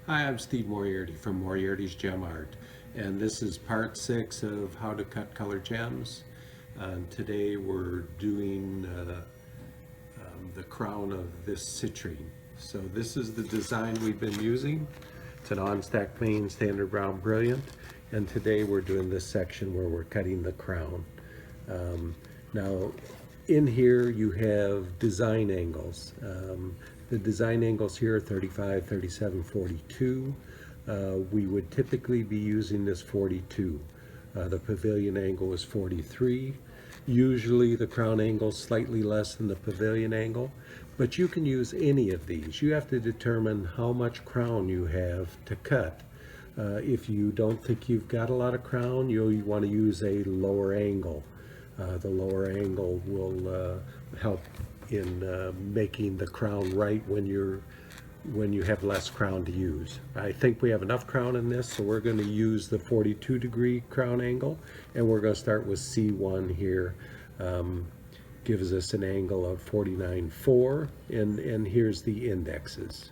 Hi, I'm Steve Moriarty from Moriarty's Gem Art, and this is part 6 of how to cut color gems. Today we're doing the crown of this citrine. So this is the design we've been using. It's an on-stack main standard brown brilliant, and today we're doing this section where we're cutting the crown. Now in here you have design angles. The design angles here are 35, 37, 42. We would typically be using this 42. The pavilion angle is 43. Usually the crown angle is slightly less than the pavilion angle, but you can use any of these. You have to determine how much crown you have to cut. If you don't think you've got a lot of crown, you want to use a lower angle. The lower angle will help in making the crown right when you have less crown to use. I think we have enough crown in this, so we're going to use the 42-degree crown angle, and we're going to start with C1 here. Gives us an angle of 49.4, and here's the indexes.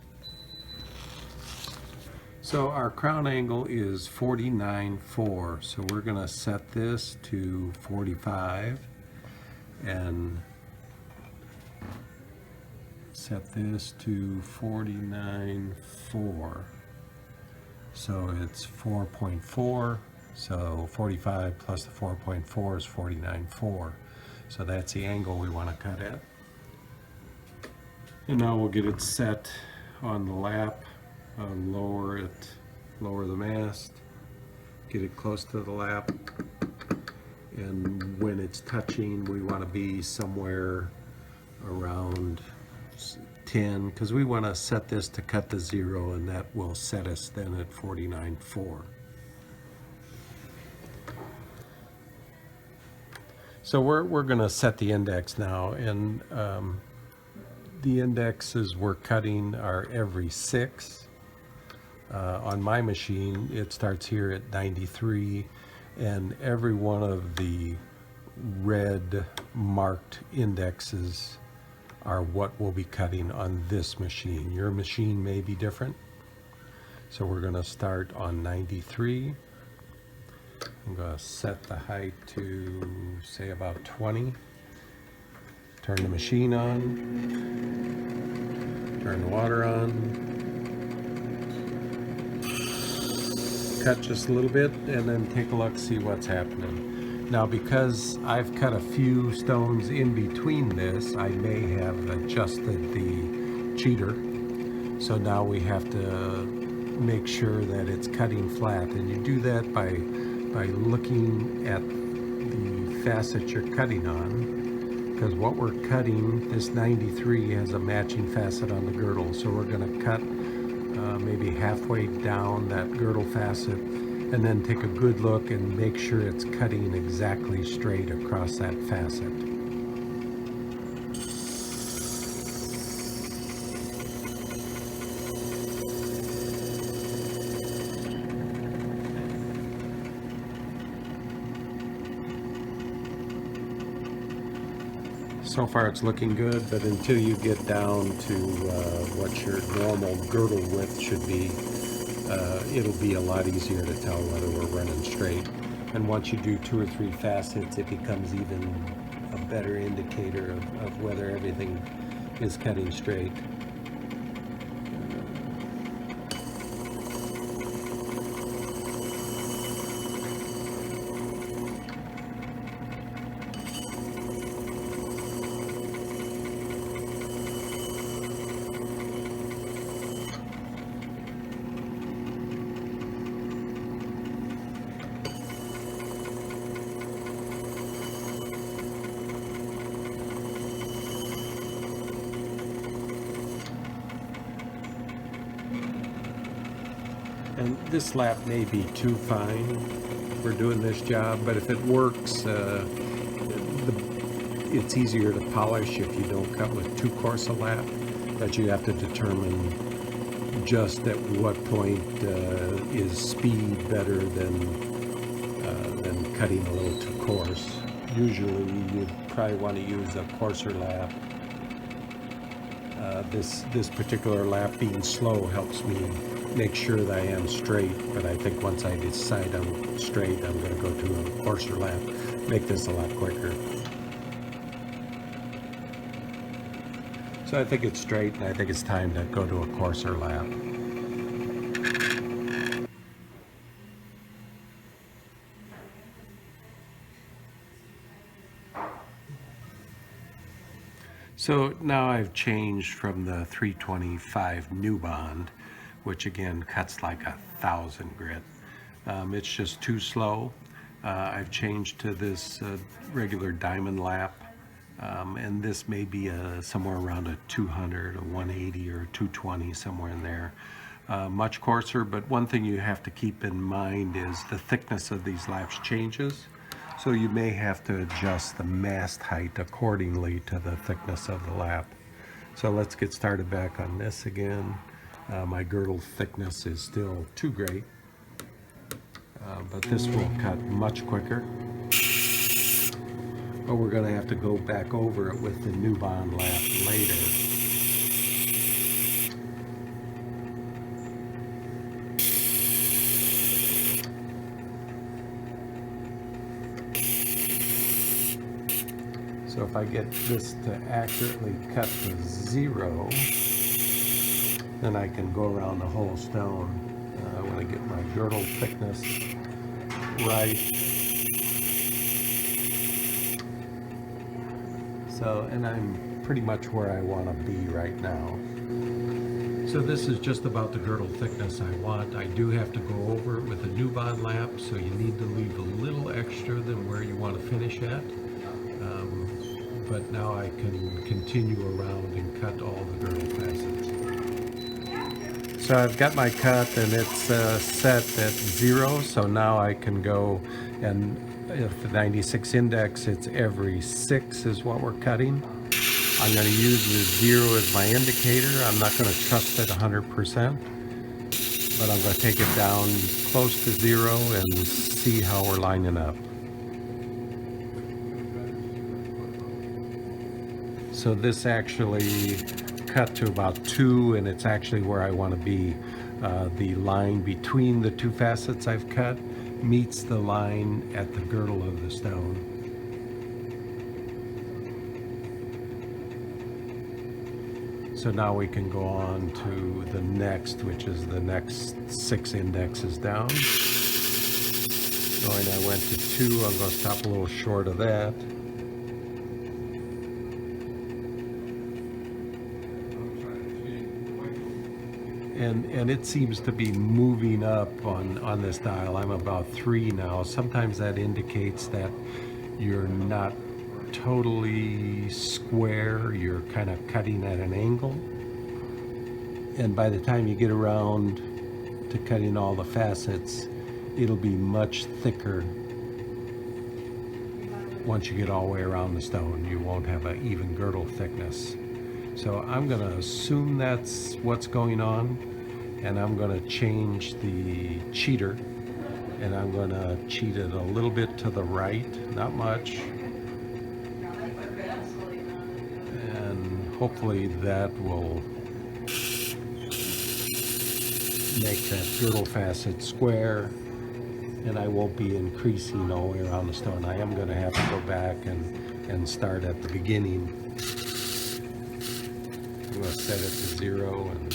So our crown angle is 49.4, so we're going to set this to 45 and set this to 49.4. So it's 4.4, so 45 plus the 4.4 is 49.4. So that's the angle we want to cut at. And now we'll get it set on the lap. Lower the mast, get it close to the lap, and when it's touching we want to be somewhere around 10, because we want to set this to cut the 0, and that will set us then at 49.4. So we're going to set the index now, and the indexes we're cutting are every 6. On my machine it starts here at 93, and every one of the red marked indexes are what we'll be cutting on this machine. Your machine may be different. So we're going to start on 93. I'm going to set the height to say about 20. Turn the machine on. Turn the water on. Cut just a little bit and then take a look, see what's happening. Now because I've cut a few stones in between this, I may have adjusted the cheater. So now we have to make sure that it's cutting flat, and you do that by looking at the facet you're cutting on, because what we're cutting, this 93 has a matching facet on the girdle, so we're going to cut maybe halfway down that girdle facet, and then take a good look and make sure it's cutting exactly straight across that facet. So far it's looking good, but until you get down to what your normal girdle width should be, it'll be a lot easier to tell whether we're running straight. And once you do 2 or 3 facets, it becomes even a better indicator of whether everything is cutting straight. And this lap may be too fine for doing this job, but if it works, it's easier to polish if you don't cut with too coarse a lap. But you have to determine just at what point is speed better than cutting a little too coarse. Usually you'd probably want to use a coarser lap This particular lap being slow helps me make sure that I am straight, but I think once I decide I'm straight, I'm going to go to a coarser lap, make this a lot quicker. So I think it's straight, and I think it's time to go to a coarser lap. So now I've changed from the 325 new bond, which again cuts like 1,000 grit. It's just too slow. I've changed to this regular diamond lap, and this may be somewhere around a 200, a 180, or 220, somewhere in there. Much coarser, but one thing you have to keep in mind is the thickness of these laps changes. So you may have to adjust the mast height accordingly to the thickness of the lap. So let's get started back on this again. My girdle thickness is still too great, but this will cut much quicker. But we're going to have to go back over it with the new bond lap later. So if I get this to accurately cut to 0, then I can go around the whole stone. I want to get my girdle thickness right. So, and I'm pretty much where I want to be right now. So this is just about the girdle thickness I want. I do have to go over it with a new bond lap, so you need to leave a little extra than where you want to finish at. But now I can continue around and cut all the girdle facets. So I've got my cut, and it's set at 0, so now I can go, and if the 96 index, it's every 6 is what we're cutting. I'm going to use the 0 as my indicator. I'm not going to trust it 100%, but I'm going to take it down close to 0 and see how we're lining up. So this actually cut to about 2, and it's actually where I want to be. The line between the two facets I've cut meets the line at the girdle of the stone. So now we can go on to the next, which is the next 6 indexes down. Knowing I went to 2, I'm going to stop a little short of that. And it seems to be moving up on this dial. I'm about 3 now. Sometimes that indicates that you're not totally square, you're kind of cutting at an angle. And by the time you get around to cutting all the facets, it'll be much thicker. Once you get all the way around the stone, you won't have an even girdle thickness. So I'm going to assume that's what's going on, and I'm going to change the cheater, and I'm going to cheat it a little bit to the right, not much, and hopefully that will make that girdle facet square, and I won't be increasing all the way around the stone. I am going to have to go back and start at the beginning. I'm going to set it to 0 and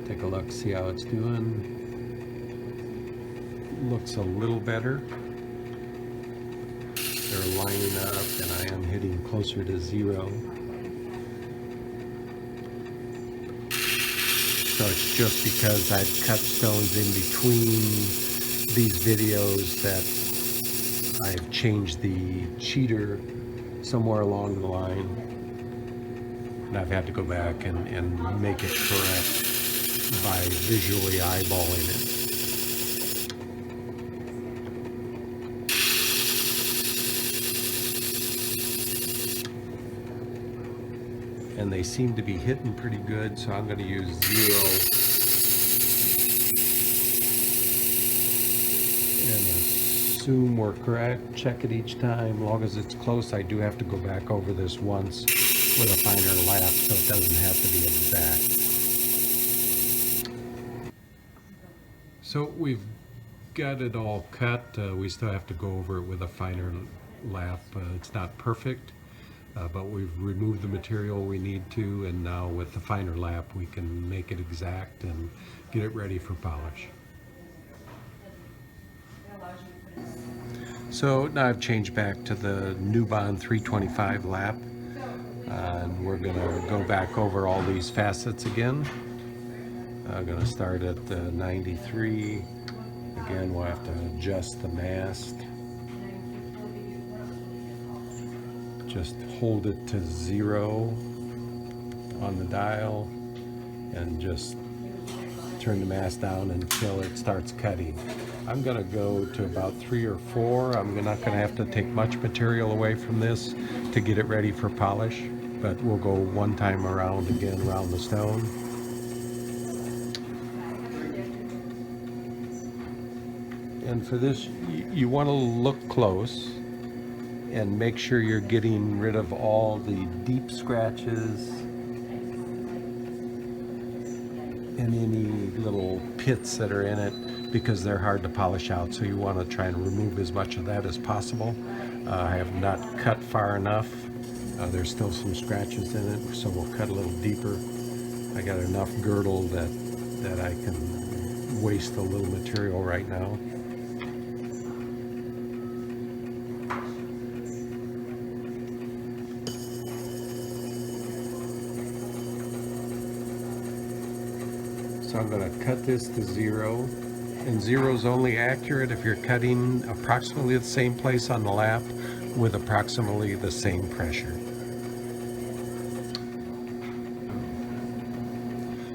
take a look, see how it's doing. Looks a little better. They're lining up, and I am hitting closer to 0. So it's just because I've cut stones in between these videos that I've changed the cheater somewhere along the line, and I've had to go back and make it correct by visually eyeballing it. And they seem to be hitting pretty good, so I'm going to use 0 and assume we're correct, check it each time. Long as it's close, I do have to go back over this once with a finer lap so it doesn't have to be exact. So we've got it all cut. We still have to go over it with a finer lap. It's not perfect, but we've removed the material we need to, and now with the finer lap we can make it exact and get it ready for polish. So now I've changed back to the Nubon 325 lap, and we're going to go back over all these facets again. I'm going to start at 93. Again, we'll have to adjust the mast. Just hold it to 0 on the dial and just turn the mast down until it starts cutting. I'm going to go to about 3 or 4. I'm not going to have to take much material away from this to get it ready for polish, but we'll go one time around again around the stone. And for this, you want to look close and make sure you're getting rid of all the deep scratches and any little pits that are in it, because they're hard to polish out. So you want to try and remove as much of that as possible. I have not cut far enough. There's still some scratches in it, so we'll cut a little deeper. I got enough girdle that I can waste a little material right now. So I'm going to cut this to 0, and 0 is only accurate if you're cutting approximately the same place on the lap with approximately the same pressure.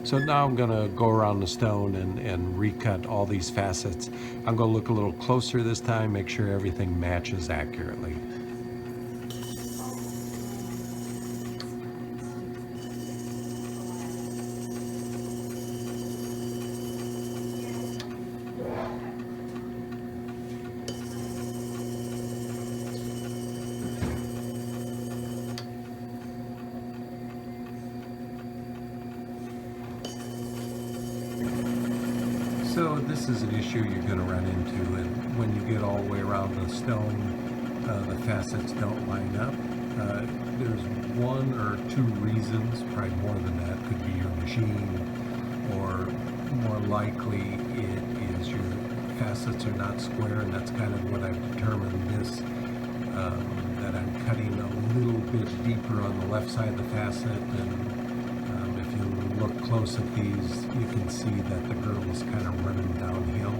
So now I'm going to go around the stone and recut all these facets. I'm going to look a little closer this time, make sure everything matches accurately. So this is an issue you're going to run into, and when you get all the way around the stone, the facets don't line up. There's 1 or 2 reasons, probably more than that. Could be your machine, or more likely it is your facets are not square, and that's kind of what I've determined this, that I'm cutting a little bit deeper on the left side of the facet, and if you look close at these, you can see that the girdle is kind of running downhill.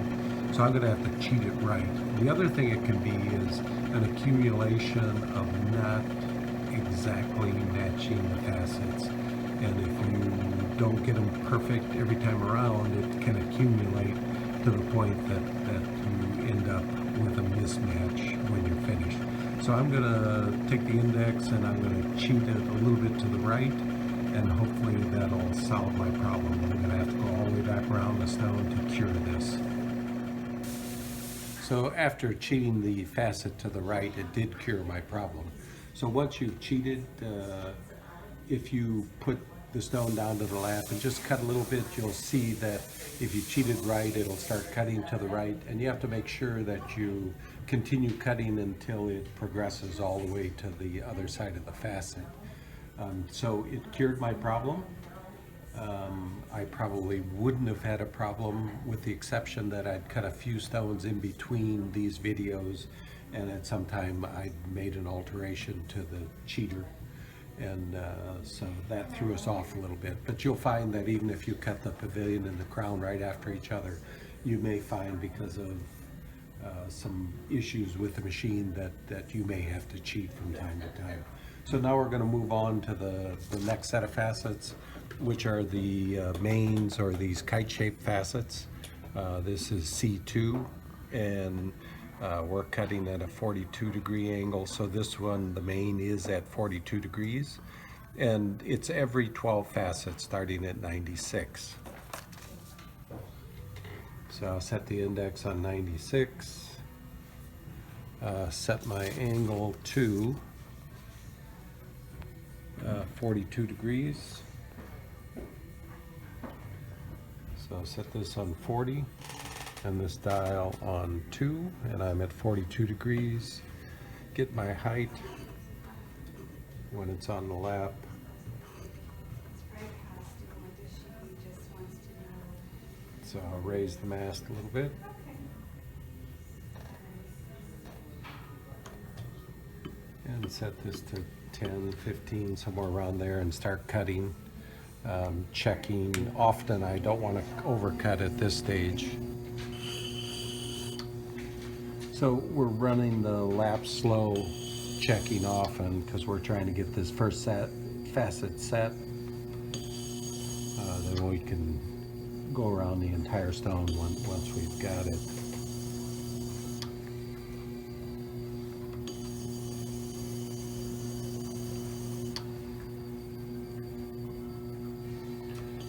So I'm going to have to cheat it right. The other thing it can be is an accumulation of not exactly matching the facets. And if you don't get them perfect every time around, it can accumulate to the point that you end up with a mismatch when you're finished. So I'm going to take the index and I'm going to cheat it a little bit to the right, and hopefully that'll solve my problem. I'm going to have to go all the way back around the stone to cure this. So after cheating the facet to the right, it did cure my problem. So once you've cheated, if you put the stone down to the lap and just cut a little bit, you'll see that if you cheated right, it'll start cutting to the right, and you have to make sure that you continue cutting until it progresses all the way to the other side of the facet. So it cured my problem. I probably wouldn't have had a problem, with the exception that I'd cut a few stones in between these videos, and at some time I'd made an alteration to the cheater, and so that threw us off a little bit. But you'll find that even if you cut the pavilion and the crown right after each other, you may find, because of some issues with the machine, that you may have to cheat from time to time. So now we're going to move on to the next set of facets, which are the mains, or these kite-shaped facets. This is C2, and we're cutting at a 42-degree angle. So this one, the main, is at 42 degrees, and it's every 12 facets starting at 96. So I'll set the index on 96. set my angle to 42 degrees. So set this on 40 and this dial on 2, and I'm at 42 degrees. Get my height when it's on the lap. So I'll raise the mast a little bit. And set this to 10, 15, somewhere around there, and start cutting. Checking. Often I don't want to overcut at this stage. So we're running the lap slow, checking often because we're trying to get this first facet set. Then we can go around the entire stone once we've got it.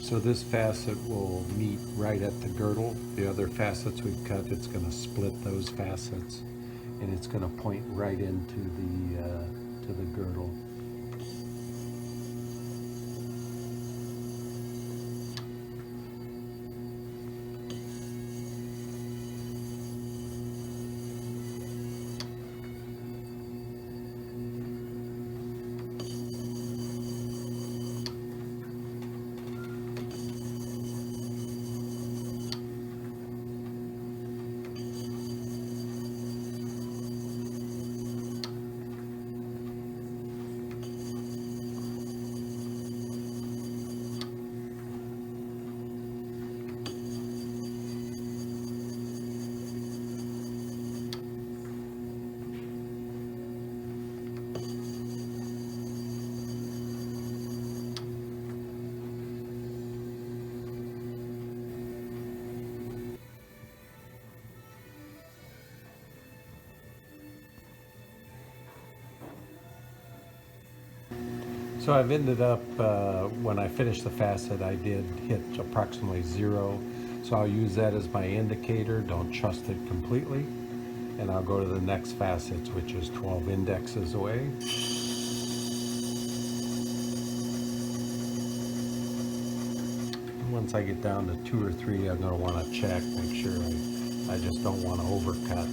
So this facet will meet right at the girdle. The other facets we've cut, it's going to split those facets, and it's going to point right into the girdle. So I've ended up, when I finished the facet, I did hit approximately 0. So I'll use that as my indicator. Don't trust it completely. And I'll go to the next facets, which is 12 indexes away. Once I get down to 2 or 3, I'm going to want to check, make sure I just don't want to overcut.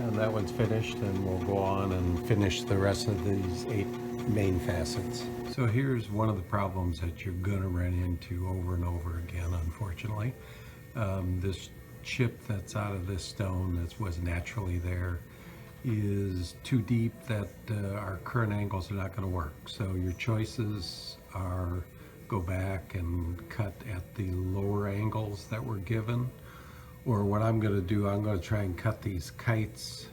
And that one's finished, and we'll go on and finish the rest of these 8 main facets. So here's one of the problems that you're going to run into over and over again, unfortunately. This chip that's out of this stone that was naturally there is too deep that our current angles are not going to work. So your choices are go back and cut at the lower angles that were given. Or what I'm going to do, I'm going to try and cut these kites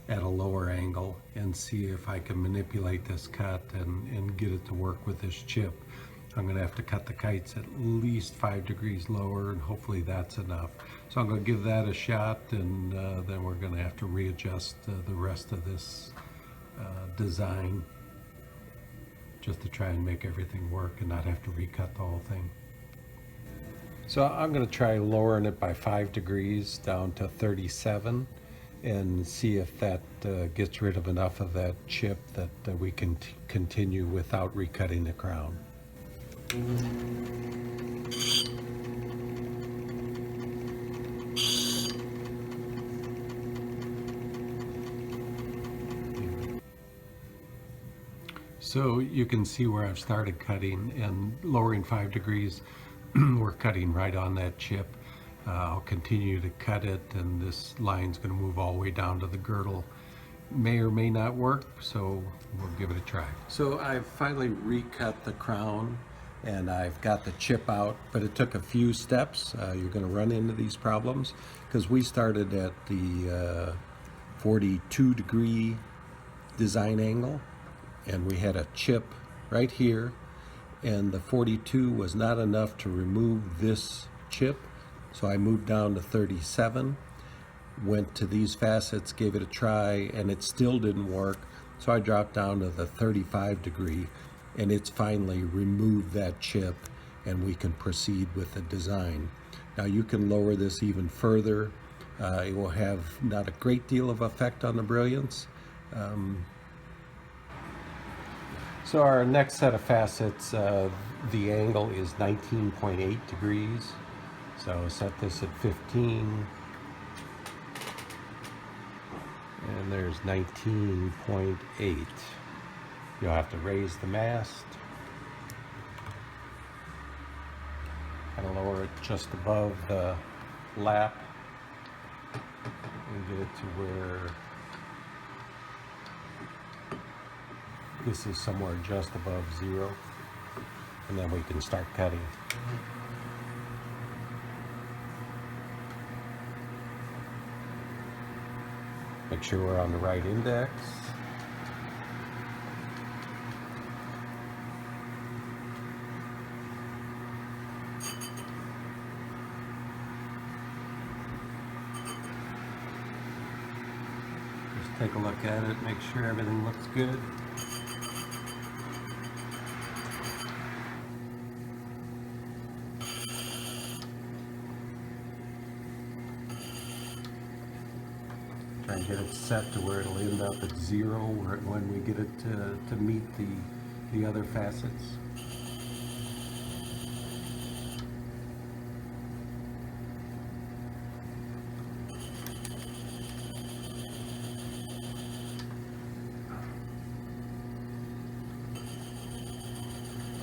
at a lower angle and see if I can manipulate this cut and get it to work with this chip. I'm going to have to cut the kites at least 5 degrees lower, and hopefully that's enough. So I'm going to give that a shot, and then we're going to have to readjust the rest of this design just to try and make everything work and not have to recut the whole thing. So I'm going to try lowering it by 5 degrees down to 37 and see if that gets rid of enough of that chip that we can continue without recutting the crown. So you can see where I've started cutting, and lowering 5 degrees, we're cutting right on that chip. I'll continue to cut it, and this line's going to move all the way down to the girdle. May or may not work, so we'll give it a try. So I've finally recut the crown, and I've got the chip out, but it took a few steps. You're going to run into these problems because we started at the 42-degree design angle, and we had a chip right here, and the 42 was not enough to remove this chip, so I moved down to 37, went to these facets, gave it a try, and it still didn't work, so I dropped down to the 35 degree, and it's finally removed that chip, and we can proceed with the design. Now you can lower this even further. It will have not a great deal of effect on the brilliance. So our next set of facets, the angle is 19.8 degrees. So set this at 15. And there's 19.8. You'll have to raise the mast. Kind of lower it just above the lap and get it to where this is somewhere just above 0, and then we can start cutting. Make sure we're on the right index. Just take a look at it, make sure everything looks good. Try and get it set to where it'll end up at 0 when we get it to meet the other facets.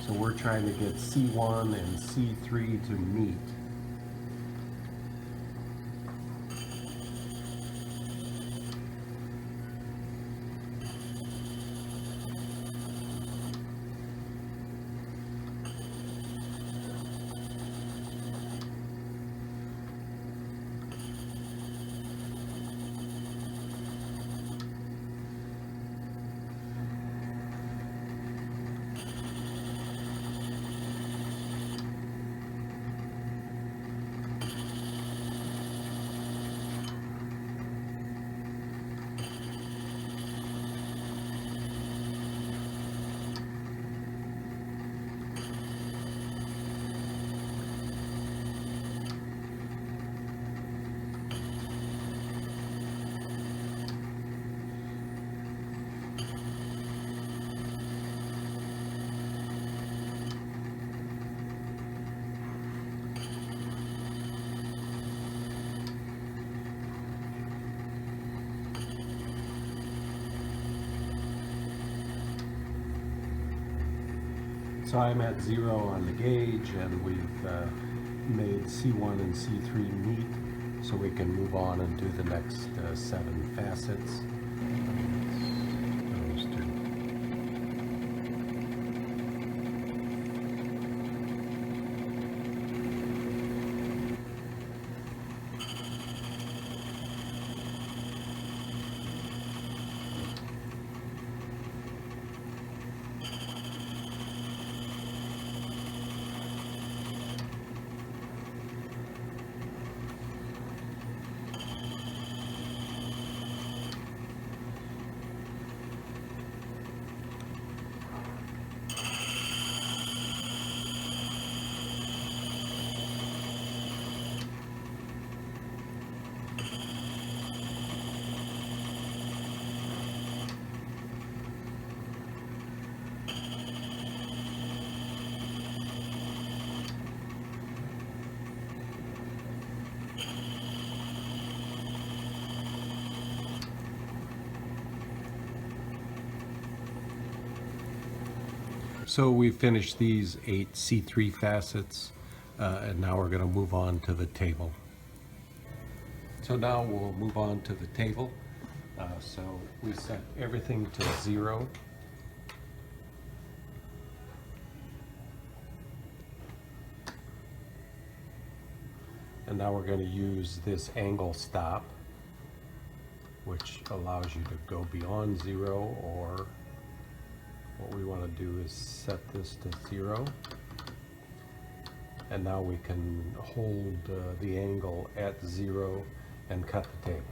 So we're trying to get C1 and C3 to meet. So I'm at 0 on the gauge, and we've made C1 and C3 meet, so we can move on and do the next 7 facets. Those two. So we've finished these 8 C3 facets, and now we're going to move on to the table. So now we'll move on to the table. So we set everything to 0. And now we're going to use this angle stop. which allows you to go beyond 0, or what we want to do is set this to 0. And now we can hold the angle at 0 and cut the table.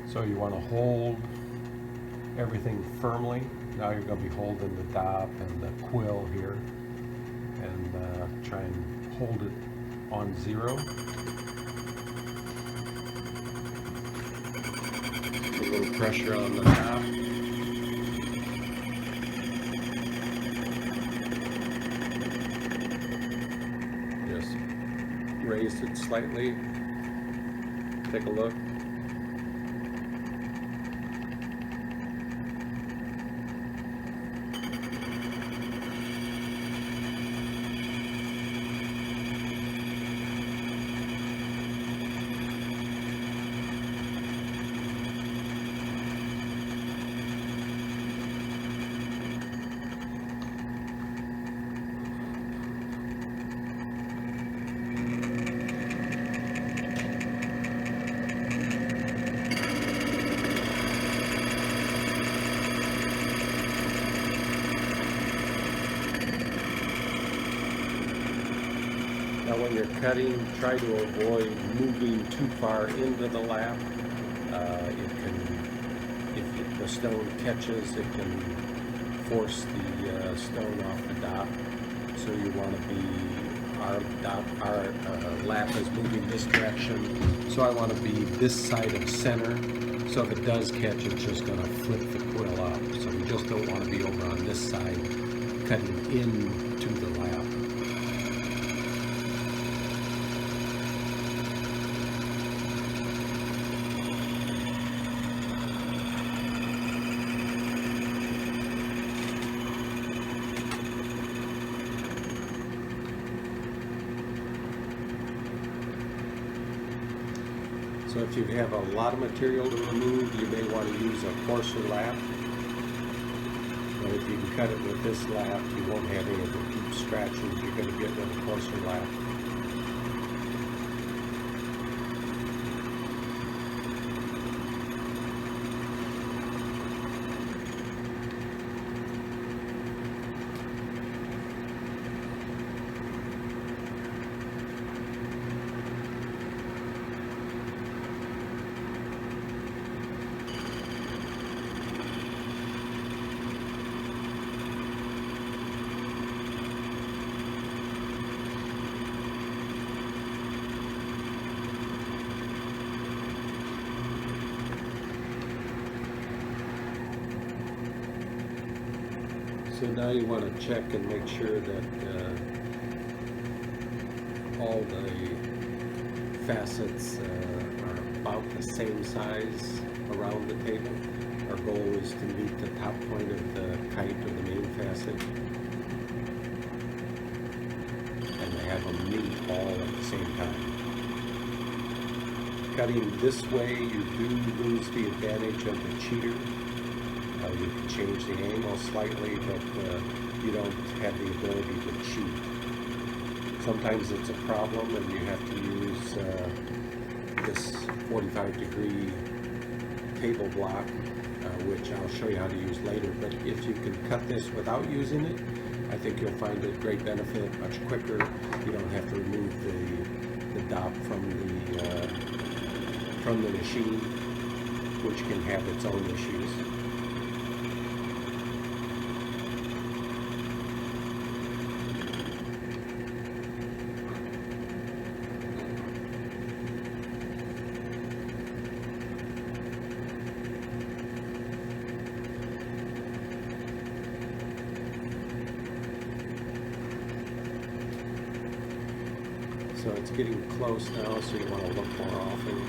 So you want to hold everything firmly. Now you're going to be holding the dop and the quill here, and try and hold it on 0. A little pressure on the dop. Just raise it slightly. Take a look. Now when you're cutting, try to avoid moving too far into the lap. If the stone catches, it can force the stone off the dop. So you want to be, our lap is moving this direction. So I want to be this side of center. So if it does catch, it's just going to flip the quill up. So we just don't want to be over on this side, cutting into the lap. So if you have a lot of material to remove, you may want to use a coarser lap. But if you can cut it with this lap, you won't have any of the deep scratches you're going to get with a coarser lap. So now you want to check and make sure that all the facets are about the same size around the table. Our goal is to meet the top point of the kite or the main facet, and to have them meet all at the same time. Cutting this way, you do lose the advantage of the cheater. You can change the angle slightly, but you don't have the ability to cheat. Sometimes it's a problem and you have to use this 45-degree table block, which I'll show you how to use later. But if you can cut this without using it, I think you'll find a great benefit, much quicker. You don't have to remove the dop from the machine, which can have its own issues. So it's getting close now, so you want to look more often.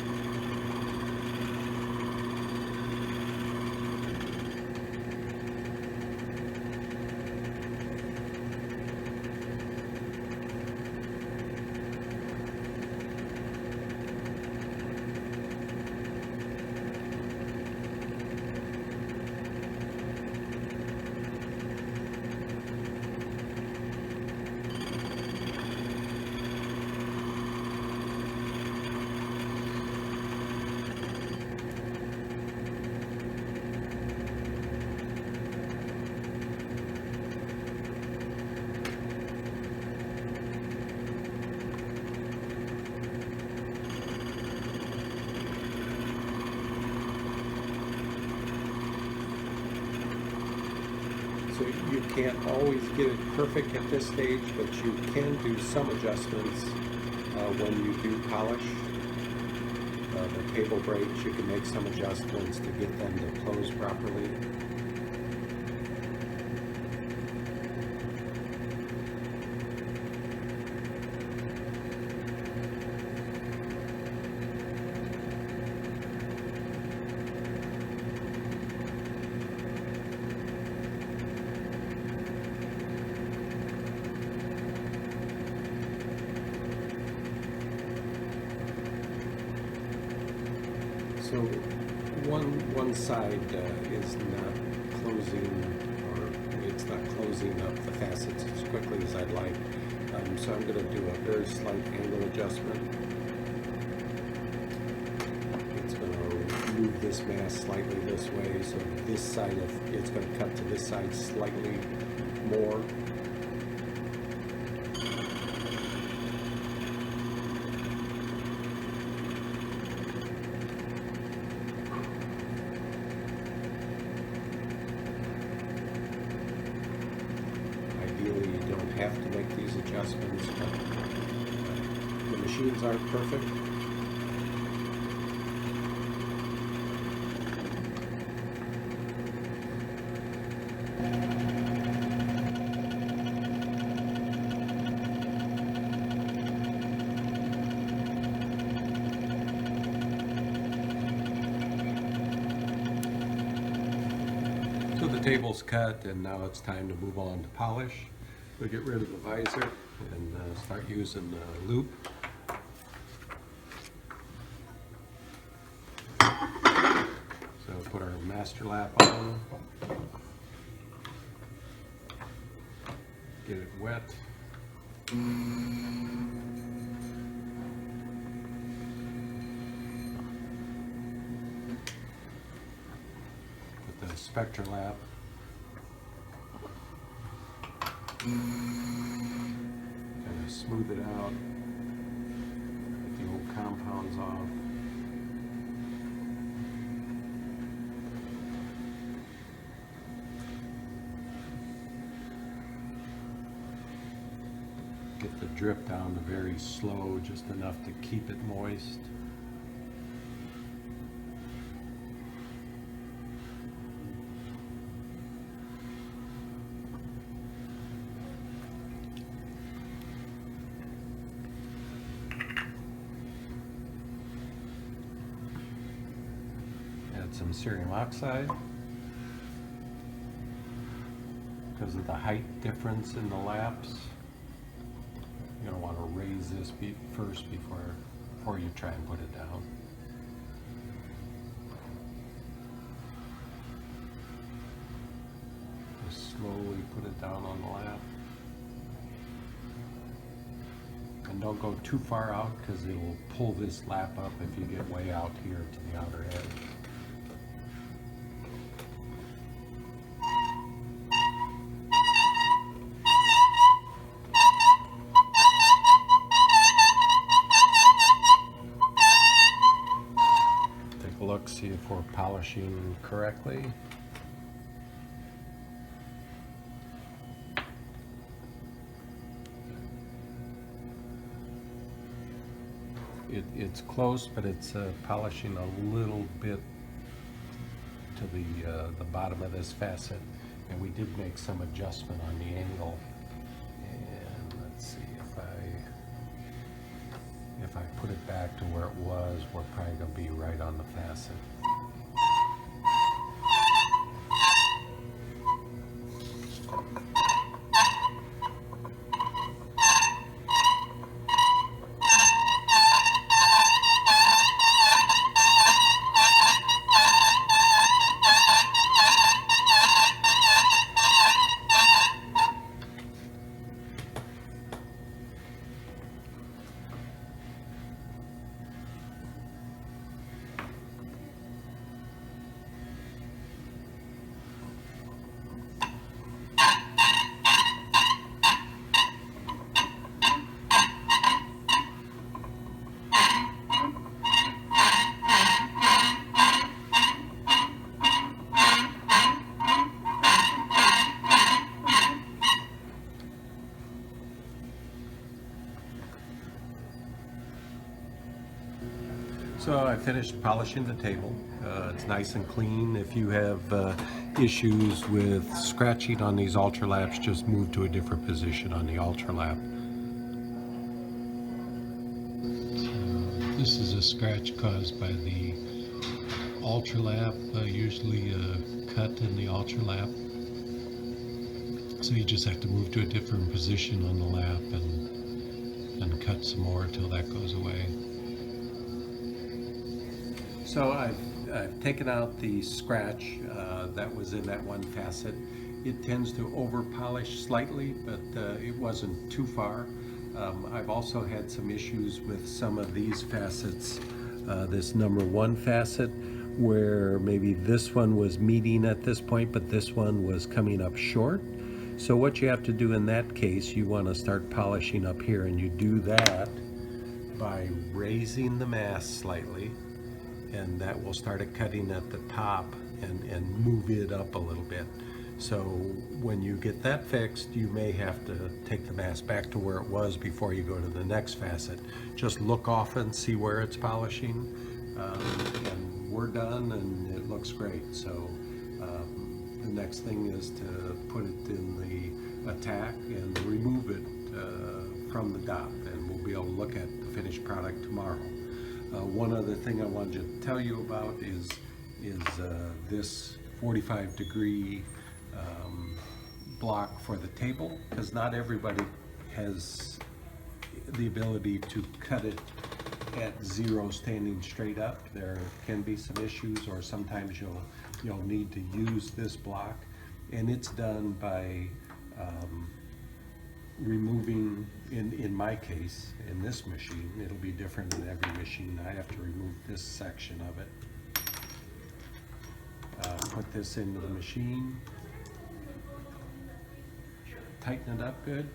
You can't always get it perfect at this stage, but you can do some adjustments when you do polish. The cable breaks, you can make some adjustments to get them to close properly. So one side is not closing, or it's not closing up the facets as quickly as I'd like. So I'm going to do a very slight angle adjustment. It's going to move this mass slightly this way, so this side of it's going to cut to this side slightly more. Ideally, you don't have to make these adjustments, but the machines aren't perfect. So the table's cut, and now it's time to move on to polish. We'll get rid of the visor and start using the loop. So put our master lap on, get it wet. Put the spectra lap. Kind of smooth it out, get the old compounds off. Get the drip down to very slow, just enough to keep it moist. Some cerium oxide because of the height difference in the laps. You're going to want to raise this first before you try and put it down. Just slowly put it down on the lap. And don't go too far out because it will pull this lap up if you get way out here to the outer edge. Look, see if we're polishing correctly. It's close, but it's polishing a little bit to the bottom of this facet, and we did make some adjustment on the angle. And let's see if I put it back to where it was, we're probably going to be right on the facet. So I finished polishing the table. It's nice and clean. If you have issues with scratching on these Ultralaps, just move to a different position on the Ultralap. This is a scratch caused by the Ultralap, usually a cut in the Ultralap. So you just have to move to a different position on the lap and cut some more until that goes away. So I've taken out the scratch that was in that one facet. It tends to over polish slightly, but it wasn't too far. I've also had some issues with some of these facets. This number 1 facet, where maybe this one was meeting at this point, but this one was coming up short. So what you have to do in that case, you want to start polishing up here, and you do that by raising the mask slightly, and that will start it cutting at the top and move it up a little bit. So when you get that fixed, you may have to take the mask back to where it was before you go to the next facet. Just look off and see where it's polishing, and we're done, and it looks great. So the next thing is to put it in the attack and remove it from the dop, and we'll be able to look at the finished product tomorrow. One other thing I wanted to tell you about is this 45-degree block for the table, because not everybody has the ability to cut it at 0 standing straight up. There can be some issues, or sometimes you'll need to use this block, and it's done by removing, in my case, in this machine, it'll be different in every machine. I have to remove this section of it. Put this into the machine, tighten it up good,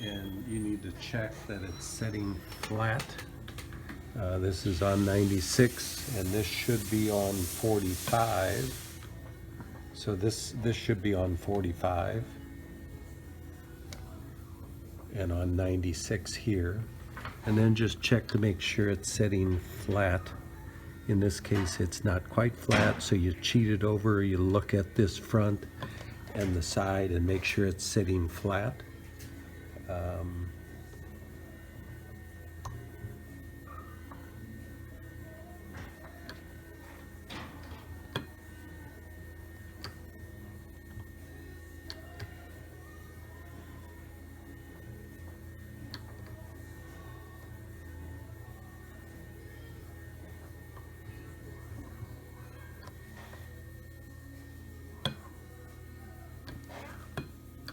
and you need to check that it's setting flat. This is on 96, and this should be on 45. So this should be on 45 and on 96 here. And then just check to make sure it's setting flat. In this case, it's not quite flat, so you cheat it over, you look at this front and the side and make sure it's sitting flat.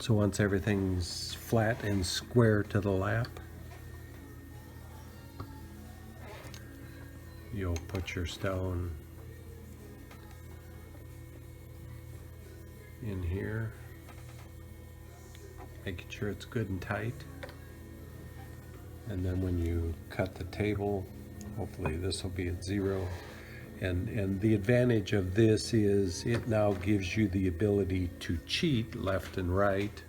So once everything's flat and square to the lap, you'll put your stone in here, making sure it's good and tight. And then when you cut the table, hopefully this will be at 0. And the advantage of this is it now gives you the ability to cheat left and right,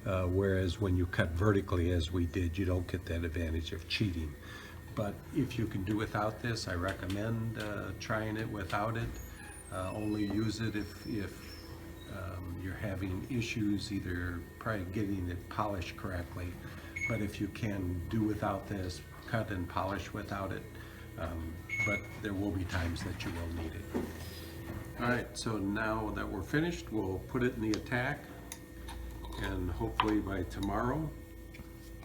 whereas when you cut vertically, as we did, you don't get that advantage of cheating. But if you can do without this, I recommend trying it without it. Only use it if you're having issues either probably getting it polished correctly. But if you can do without this, cut and polish without it. But there will be times that you will need it. All right, so now that we're finished, we'll put it in the attack, and hopefully by tomorrow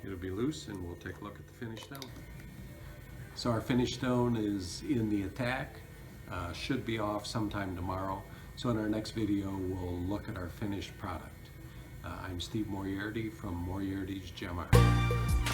it'll be loose and we'll take a look at the finished stone. So our finished stone is in the attack, should be off sometime tomorrow. So in our next video, we'll look at our finished product. I'm Steve Moriarty from Moriarty's Gem Art.